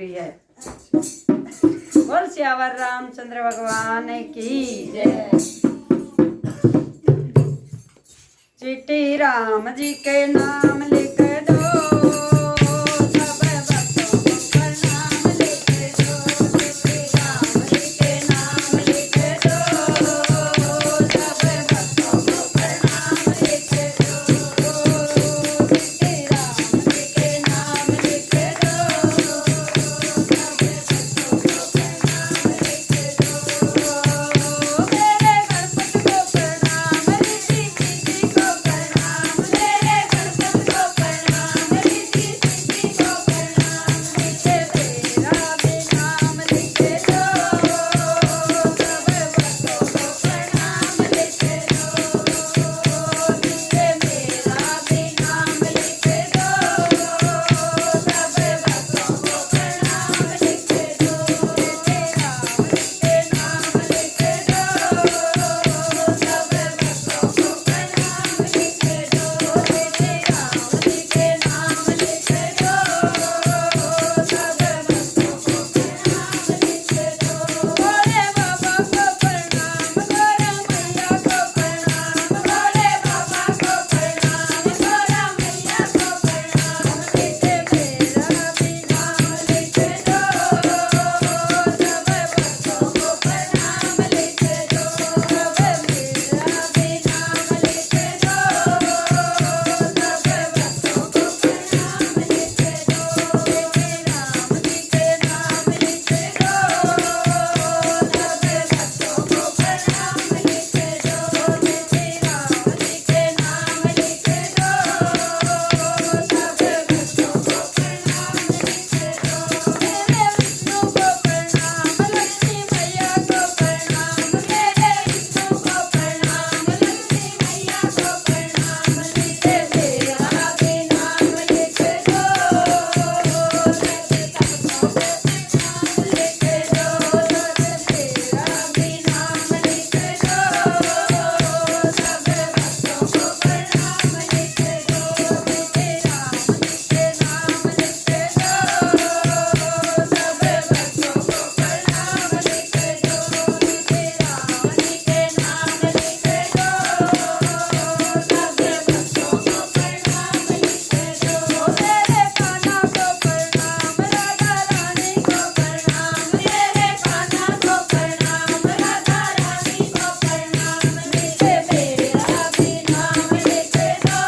जरूरी है। बोल सियावर रामचंद्र भगवान की जय। चिट्ठी राम जी के नाम लिख दो, सब भक्तों को प्रणाम लिख दो। चिट्ठी राम जी के नाम लिख दो, सब भक्तों को प्रणाम लिख दो। चिट्ठी राम जी के नाम लिख दो, सब भक्तों को प्रणाम लिख दो। मेरे गणपति को प्रणाम, ऋषि सिद्धि को प्रणाम, मेरे गणपति को प्रणाम, ऋषि सिद्धि को प्रणाम। नीचे मेरा भी नाम लिख दो, सब भक्तों को प्रणाम लिख दो। नीचे मेरा भी नाम लिख दो, सब भक्तों को प्रणाम लिख दो। चिट्ठी राम जी के नाम लिख दो, सब भक्तों को प्रणाम लिख दो। चिट्ठी राम जी के नाम लिख दो, सब भक्तों को प्रणाम लिख दो। भोले बाबा को प्रणाम, गौरा मैया को प्रणाम, भोले बाबा को प्रणाम, गौरा मैया को प्रणाम। नीचे मेरा भी नाम लिख दो, सब भक्तों को प्रणाम लिख दो। सब मेरा भी नाम लिख दो, सब भक्तों को प्रणाम लिख दो। चिट्ठी राम जी के नाम लिख दो, सब भक्तों को प्रणाम लिख दो। चिट्ठी राम जी के नाम लिख दो, सब भक्तों को प्रणाम लिख दो। मेरे विष्णु को प्रणाम, लक्ष्मी मैया को प्रणाम, मेरे विष्णु को प्रणाम, लक्ष्मी मैया को प्रणाम। नीचे मेरा भी नाम लिख दो, सब भक्तों को प्रणाम लिख दो। मेरा भी नाम लिख दो, सब भक्तों को प्रणाम लिख दो। चिट्ठी राम जी के नाम लिख दो, सब भक्तों को प्रणाम लिख दो। चिट्ठी राम जी के नाम लिख दो, सब भक्तों को प्रणाम लिख दो। मेरे कान्हा को प्रणाम, राधा रानी को प्रणाम, मेरे कान्हा को प्रणाम, राधा रानी को प्रणाम। नीचे मेरा भी नाम लिख दो,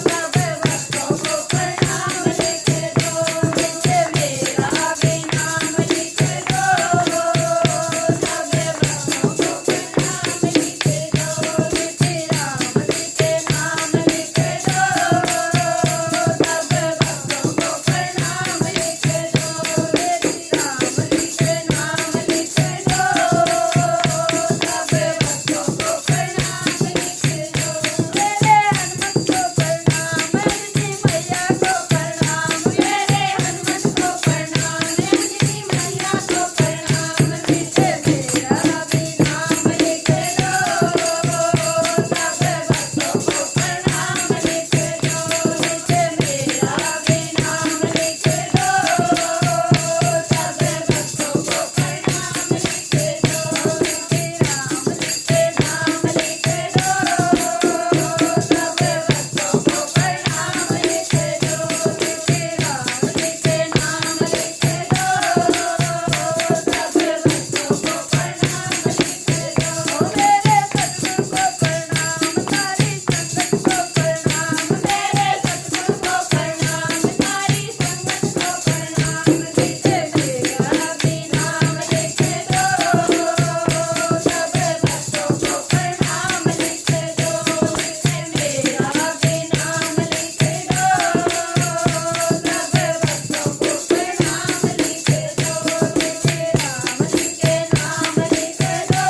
सब भक्तों को प्रणाम लिख दो। नीचे मेरा भी नाम लिख दो, सब भक्तों को प्रणाम लिख दो। चिट्ठी राम जी के नाम लिख दो, सब भक्तों को प्रणाम लिख दो। चिट्ठी राम जी के नाम लिख दो, सब भक्तों को प्रणाम लिख दो। मेरे हनुमत को प्रणाम, अंजनी मैया को प्रणाम, मेरे हनुमत को प्रणाम, अंजनी मैया को प्रणाम। नीचे मेरा भी नाम लिख दो, सब भक्तों को प्रणाम लिख दो। नीचे मेरा भी नाम लिख दो, सब भक्तों को प्रणाम लिख दो। चिट्ठी राम जी के नाम लिख दो, सब भक्तों को प्रणाम लिख दो। चिट्ठी राम जी के नाम लिख दो, सब भक्तों को प्रणाम लिख दो। मेरे सतगुरु को प्रणाम, सारी संगत को प्रणाम, मेरे सतगुरु को प्रणाम, सारी संगत को प्रणाम। नीचे मेरा भी नाम लिख दो, सब भक्तों को प्रणाम लिख दो। नीचे मेरा भी नाम लिख दो, सब भक्तों को प्रणाम लिख दो। चिट्ठी राम जी के नाम लिख दो,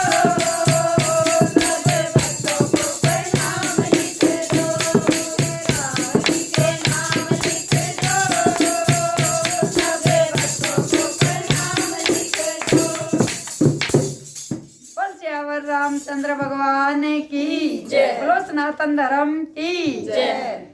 सब भक्तों को प्रणाम लिख दो। राम जी के नाम लिख दो, सब भक्तों को प्रणाम लिख दो। बोल सियावर रामचंद्र भगवान की जय। बोलो सनातन धर्म की जय।